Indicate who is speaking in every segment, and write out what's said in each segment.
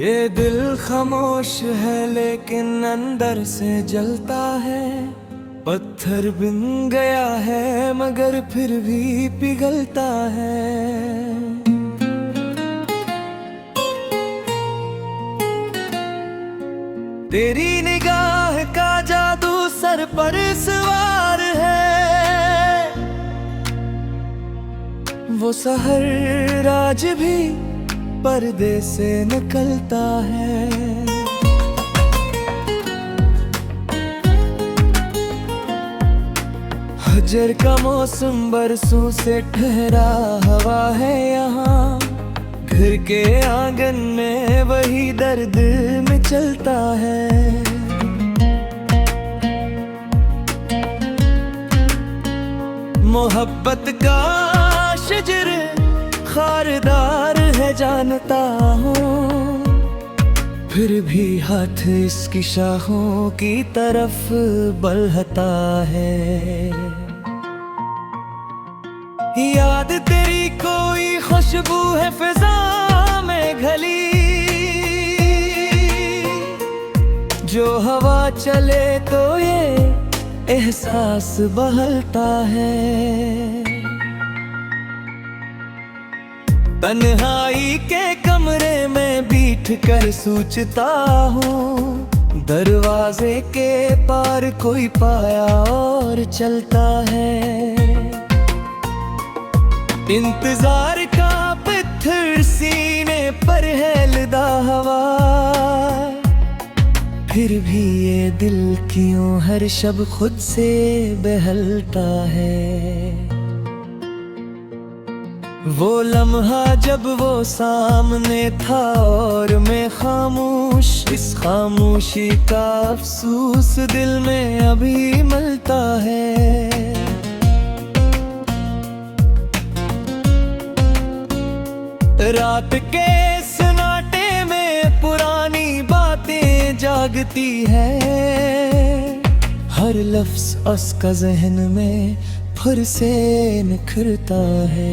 Speaker 1: ये दिल खामोश है लेकिन अंदर से जलता है। पत्थर बिन गया है मगर फिर भी पिघलता है। तेरी निगाह का जादू सर पर सवार है। वो सहर आज भी पर्दे से निकलता है। हजर का मौसम बरसों से ठहरा हवा है यहाँ। घर के आंगन में वही दर्द में चलता है। मोहब्बत का शजर खारदार है जानता हूँ, फिर भी हाथ इसकी शाखों की तरफ बढ़ता है। याद तेरी कोई खुशबू है फिजा में घली, जो हवा चले तो ये एहसास बहलता है। तन्हाई के कमरे में बैठ कर सोचता हूँ, दरवाजे के पार कोई पाया और चलता है। इंतजार का पत्थर सीने पर है लदा हवा, फिर भी ये दिल क्यों हर शब खुद से बहलता है। वो लम्हा जब वो सामने था और मैं खामोश, इस खामोशी का अफसोस दिल में अभी मिलता है। रात के सन्नाटे में पुरानी बातें जागती है। हर लफ्ज उसका जहन में फिर से निखरता है।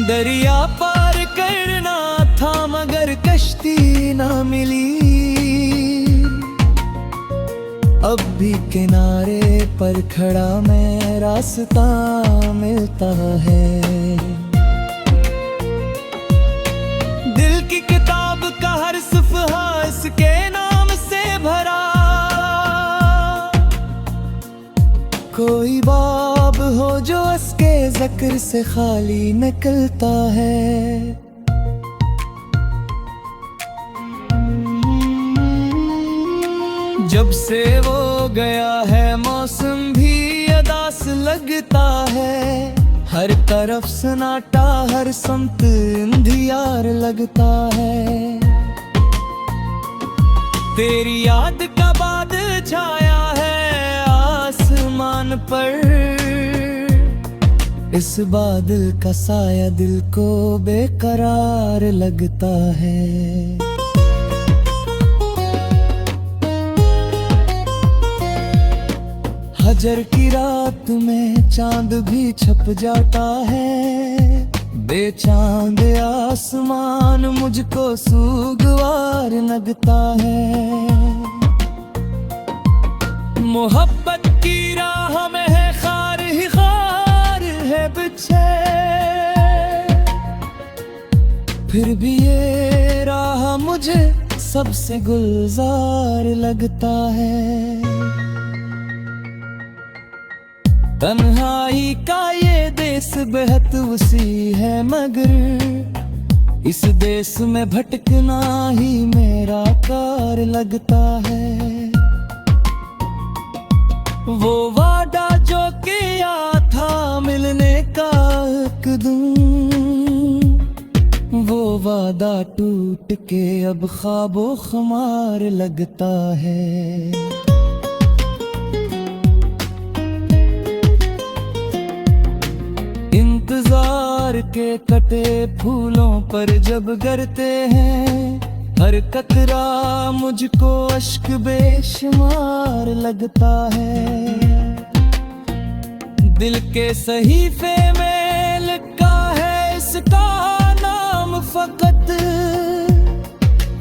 Speaker 1: दरिया पार करना था मगर कश्ती ना मिली। अब भी किनारे पर खड़ा मैं रास्ता मिलता है। दिल की किताब का हर सफ़हा इसके नाम से भरा। कोई बाब हो जो इसके ज़िक्र से खाली निकलता है। जब से वो गया है मौसम भी अदास लगता है। हर तरफ सन्नाटा हर समत अंधियार लगता है। तेरी याद का बादल छाया है आसमान पर, इस बादल का साया दिल को बेकरार लगता है। हजर की रात में चांद भी छप जाता है। बेचांद आसमान मुझको सुगवार लगता है। मोहब्बत की राह में है खार ही खार है बिछे, फिर भी ये राह मुझे सबसे गुलजार लगता है। तन्हाई का ये देश बेहद वसी है मगर इस देश में भटकना ही मेरा कार लगता है। वो वादा जो किया था मिलने का एक दिन, वो वादा टूट के अब ख्वाबो खुमार लगता है। इंतजार के कटे फूलों पर जब गिरते हैं, हर कतरा मुझको अश्क बेशुमार लगता है। दिल के सहीफे में लिख का नाम फकत,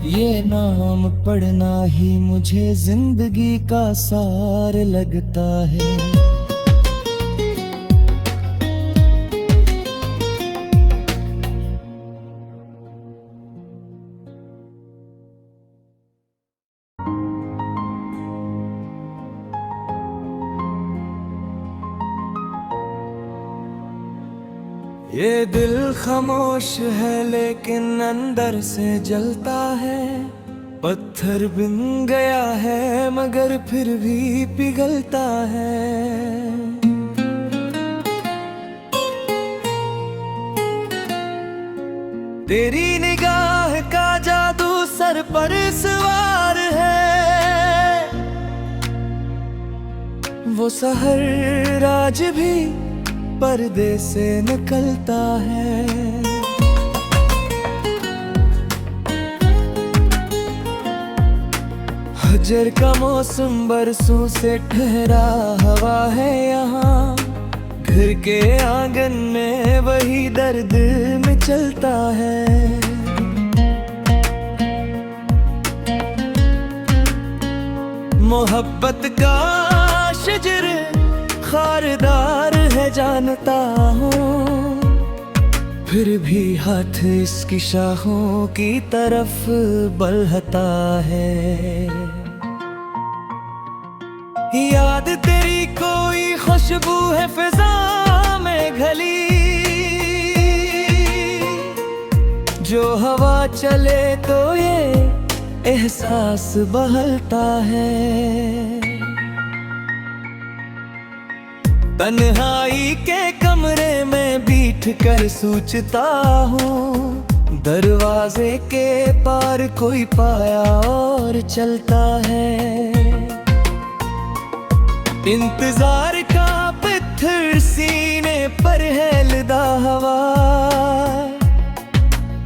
Speaker 1: ये नाम पढ़ना ही मुझे जिंदगी का सार लगता है। ये दिल खामोश है लेकिन अंदर से जलता है, पत्थर बिन गया है मगर फिर भी पिघलता है। तेरी निगाह का जादू सर पर सवार है, वो सहर आज भी पर्दे से निकलता है। हजर का मौसम बरसों से ठहरा हवा है यहाँ, घर के आंगन में वही दर्द में चलता है। मोहब्बत का शजर खारदार है जानता हूँ, फिर भी हाथ इसकी शाखों की तरफ बढ़ता है। याद तेरी कोई खुशबू है फिजा में घली, जो हवा चले तो ये एहसास बहलता है। तन्हाई के कमरे में बैठ कर सोचता हूँ, दरवाजे के पार कोई पाया और चलता है। इंतजार का पत्थर सीने पर है लदा हवा,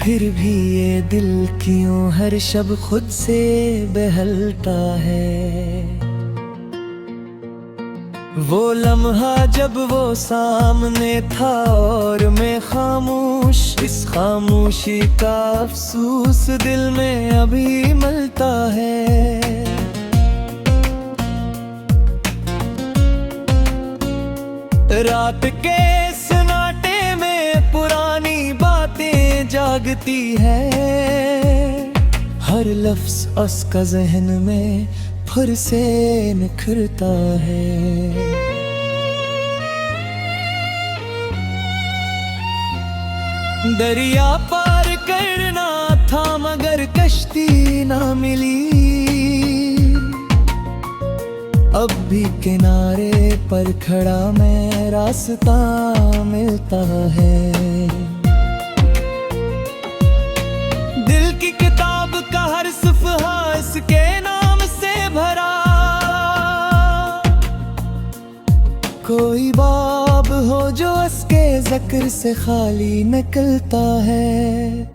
Speaker 1: फिर भी ये दिल क्यों हर शब खुद से बहलता है। वो लम्हा जब वो सामने था और मैं खामोश, इस खामोशी का अफसोस दिल में अभी मलता है। रात के सन्नाटे में पुरानी बातें जागती है, हर लफ्ज उसका जहन में फिर से निखरता है। दरिया पार करना था मगर कश्ती ना मिली, अब भी किनारे पर खड़ा मैं रास्ता मिलता है। दिल की किताब का हर सफ़हा इसके नाम से भरा, कोई बाब हो जो इसके ज़िक्र से खाली निकलता है।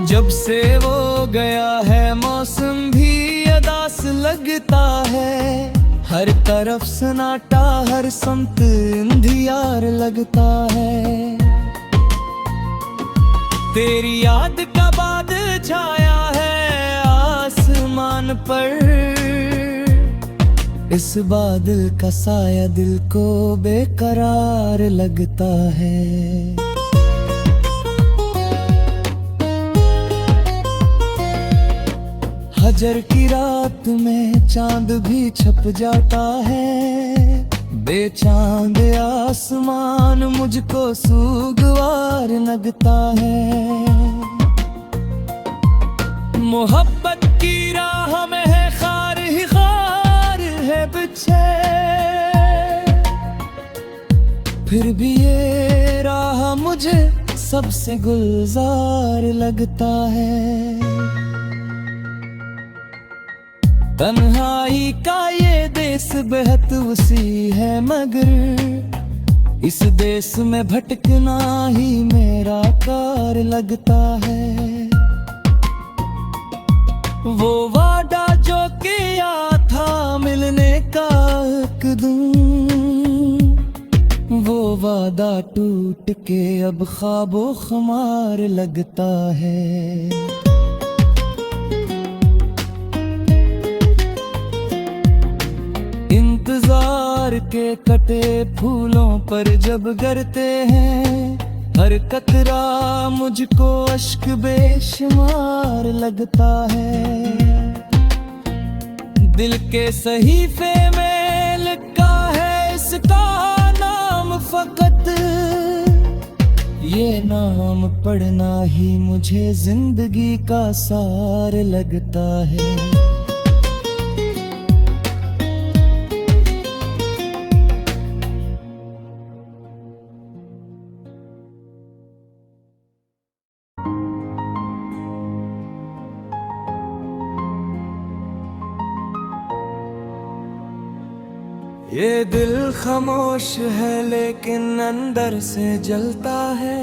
Speaker 1: जब से वो गया है मौसम भी अदास लगता है, हर तरफ सन्नाटा हर संत अंधियार लगता है। तेरी याद का बादल छाया है आसमान पर, इस बादल का साया दिल को बेकरार लगता है। हजर की रात में चांद भी छप जाता है, बेचांद आसमान मुझको सुगवार लगता है। मोहब्बत की राह में है खार ही खार है बिछे, फिर भी ये राह मुझे सबसे गुलजार लगता है। तन्हाई का ये देश बेहद वसी है मगर इस देश में भटकना ही मेरा कार लगता है। वो वादा जो किया था मिलने का एक दिन, वादा टूट के अब ख्वाबो खुमार लगता है। इंतजार के कटे फूलों पर जब गिरते हैं, हर कतरा मुझको अश्क बेशुमार लगता है। दिल के सहीफे में लिखा है इसका नाम फकत, ये नाम पढ़ना ही मुझे जिंदगी का सार लगता है। ये दिल खामोश है लेकिन अंदर से जलता है,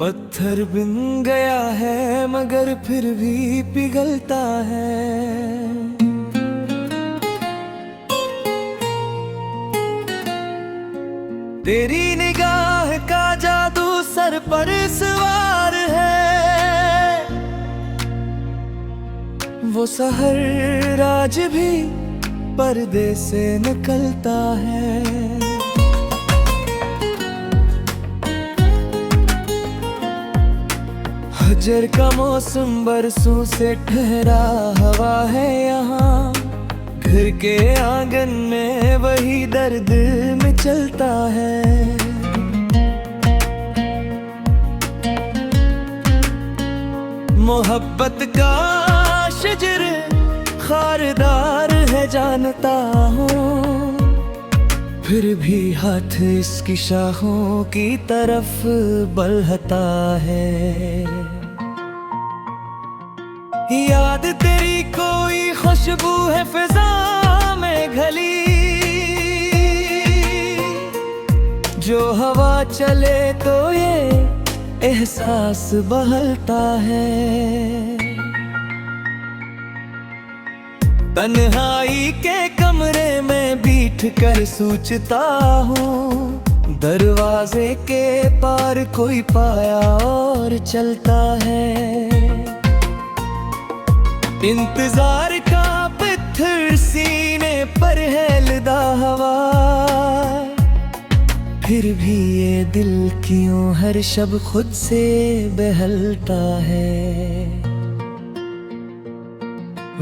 Speaker 1: पत्थर बिन गया है मगर फिर भी पिघलता है। तेरी निगाह का जादू सर पर सवार है, वो सहर आज भी पर्दे से निकलता है। हजर का मौसम बरसों से ठहरा हवा है यहाँ, घर के आंगन में वही दर्द में चलता है। मोहब्बत का शजर खारदार है जानता हूँ, फिर भी हाथ इसकी शाखों की तरफ बढ़ता है। याद तेरी कोई खुशबू है फिजा में घली, जो हवा चले तो ये एहसास बहलता है। तन्हाई के कमरे में बैठ कर सोचता हूँ, दरवाजे के पार कोई पाया और चलता है। इंतजार का पत्थर सीने पर है लदा हवा, फिर भी ये दिल क्यों हर शब खुद से बहलता है।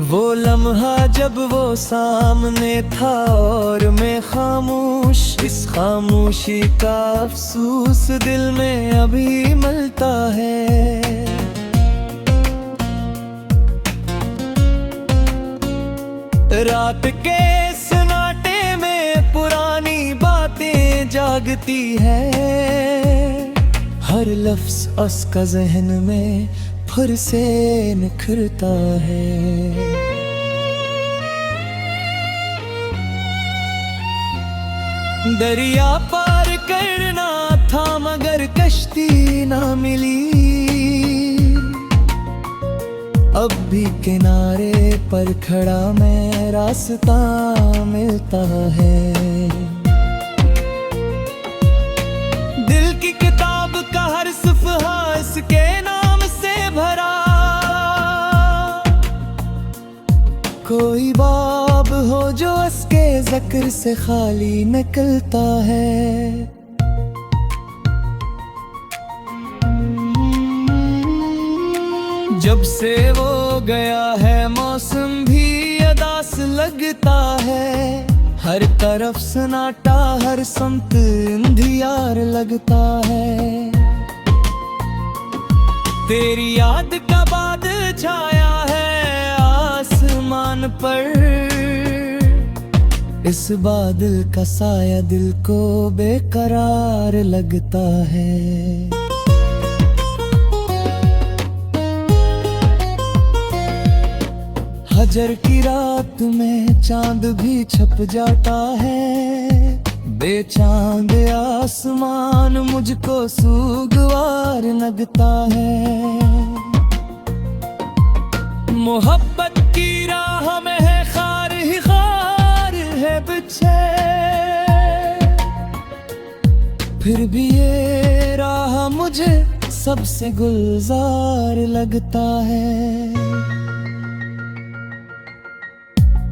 Speaker 1: वो लम्हा जब वो सामने था और मैं खामोश, इस खामोशी का अफसोस दिल में अभी मलता है। रात के सन्नाटे में पुरानी बातें जागती है, हर लफ्ज उसका जहन में फिर से निखरता है। दरिया पार करना था मगर कश्ती ना मिली, अब भी किनारे पर खड़ा मैं रास्ता मिलता है। दिल की किताब का हर सफ़हा इसके नाम से भरा, कोई बाब हो जो इसके ज़िक्र से खाली निकलता है। जब से वो गया है मौसम भी अदास लगता है, हर तरफ सन्नाटा हर संत अंधियार लगता है। तेरी याद का बादल छाया है आसमान पर, इस बादल का साया दिल को बेकरार लगता है। हजर की रात में चांद भी छप जाता है, बेचांद आसमान मुझको सुगवार लगता है। मोहब्बत की राह में है खार ही खार है बिछे, फिर भी ये राह मुझे सबसे गुलजार लगता है।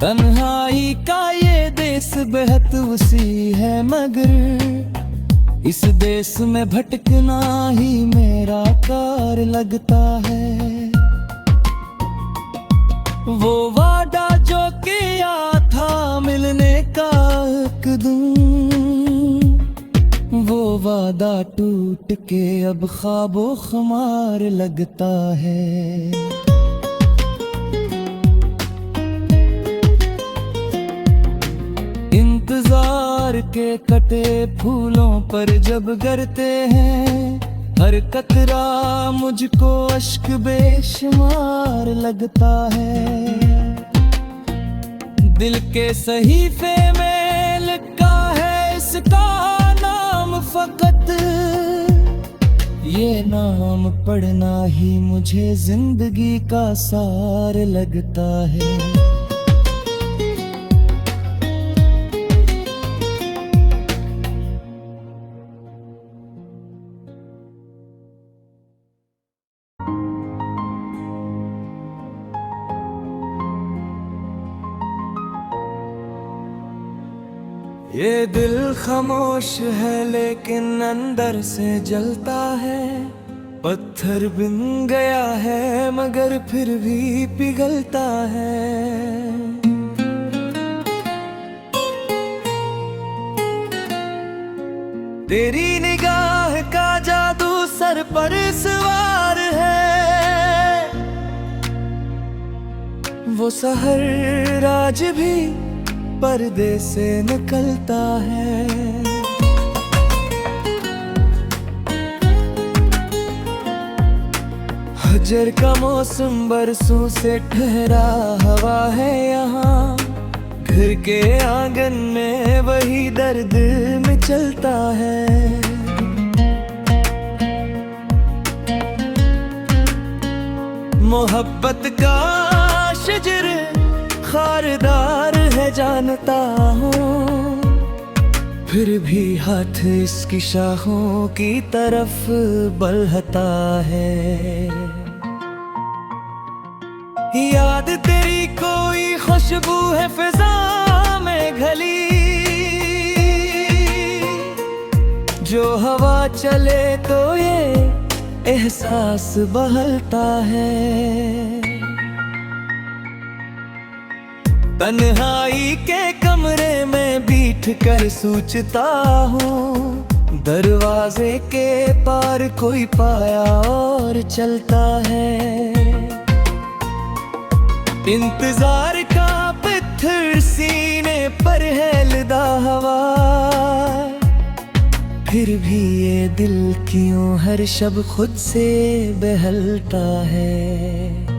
Speaker 1: तन्हाई का ये देश बेहद वसी है, मगर इस देश में भटकना ही मेरा कार लगता है। वो वादा जो किया था मिलने का एक दिन, वो वादा टूट के अब ख्वाबो खुमार लगता है। इंतजार के कटे फूलों पर जब गिरते हैं, हर कतरा मुझको अश्क बेशुमार लगता है। दिल के सहीफे में लिखा है इसका नाम फकत, ये नाम पढ़ना ही मुझे जिंदगी का सार लगता है। ये दिल खामोश है लेकिन अंदर से जलता है, पत्थर बिन गया है मगर फिर भी पिघलता है। तेरी निगाह का जादू सर पर सवार है, वो सहर आज भी पर्दे से निकलता है। हजर का मौसम बरसों से ठहरा हवा है यहाँ, घर के आंगन में वही दर्द में चलता है। मोहब्बत का शजर खारदार है जानता हूँ, फिर भी हाथ इसकी शाखों की तरफ बढ़ता है। याद तेरी कोई खुशबू है फिजा में घली, जो हवा चले तो ये एहसास बहलता है। तन्हाई के कमरे में बैठ कर सोचता हूँ, दरवाजे के पार कोई पाया और चलता है। इंतजार का पत्थर सीने पर है लदा हवा, फिर भी ये दिल क्यों हर शब खुद से बहलता है।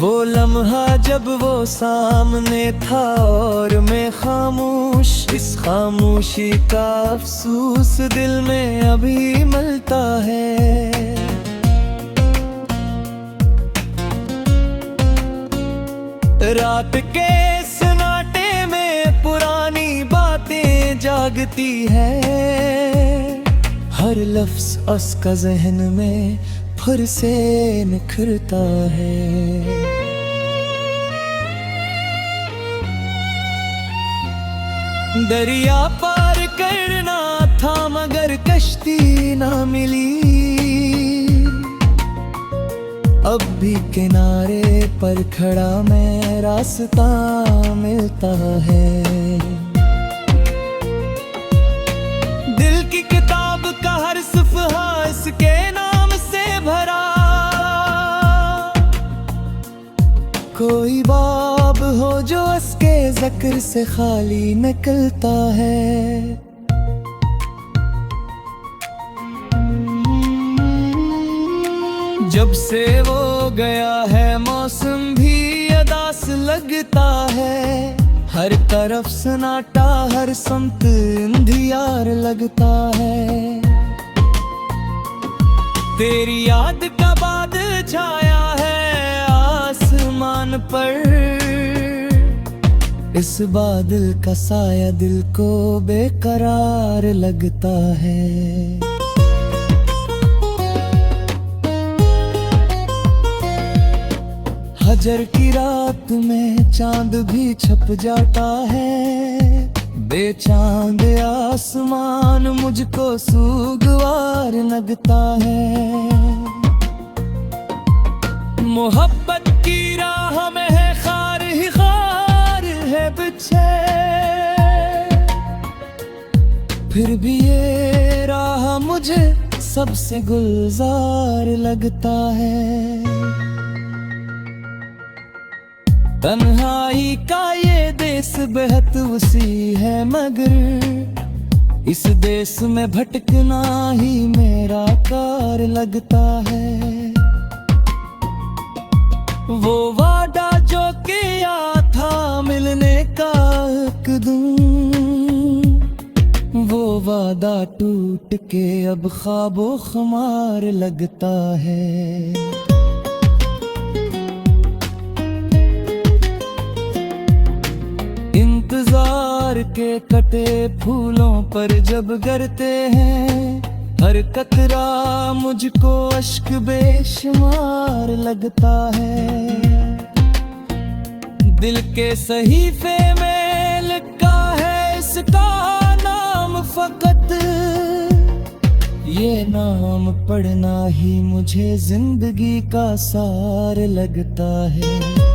Speaker 1: वो लम्हा जब वो सामने था और मैं खामोश, इस खामोशी का अफसोस दिल में अभी मिलता है। रात के सन्नाटे में पुरानी बातें जागती है, हर लफ्ज उसका जहन में फिर से निखरता है। दरिया पार करना था मगर कश्ती ना मिली, अब भी किनारे पर खड़ा मैं रास्ता मिलता है। दिल की किताब का हर सफ़हा इसके नाम से भरा, कोई बाब हो जो उसके ज़िक्र से खाली निकलता है। जब से वो गया है मौसम भी अदास लगता है, हर तरफ सन्नाटा हर समत अंधियार लगता है। तेरी याद का बादल छाया है आसमान पर, इस बादल का साया दिल को बेकरार लगता है। हजर की रात में चांद भी छप जाता है, बेचांद आसमान मुझको सुगवार लगता है। मोहब्बत की राह में है खार ही खार है बिछे, फिर भी ये राह मुझे सबसे गुलजार लगता है। तन्हाई का ये देश बेहद वसी है, मगर इस देश में भटकना ही मेरा कार लगता है। वो वादा जो किया था मिलने का एक दिन, वो वादा टूट के अब ख्वाबो खुमार लगता है। इंतजार के कटे फूलों पर जब गिरते हैं, हर कतरा मुझको अश्क बेशुमार लगता है। दिल के सहीफे में लिखा है इसका नाम फकत, ये नाम पढ़ना ही मुझे जिंदगी का सार लगता है।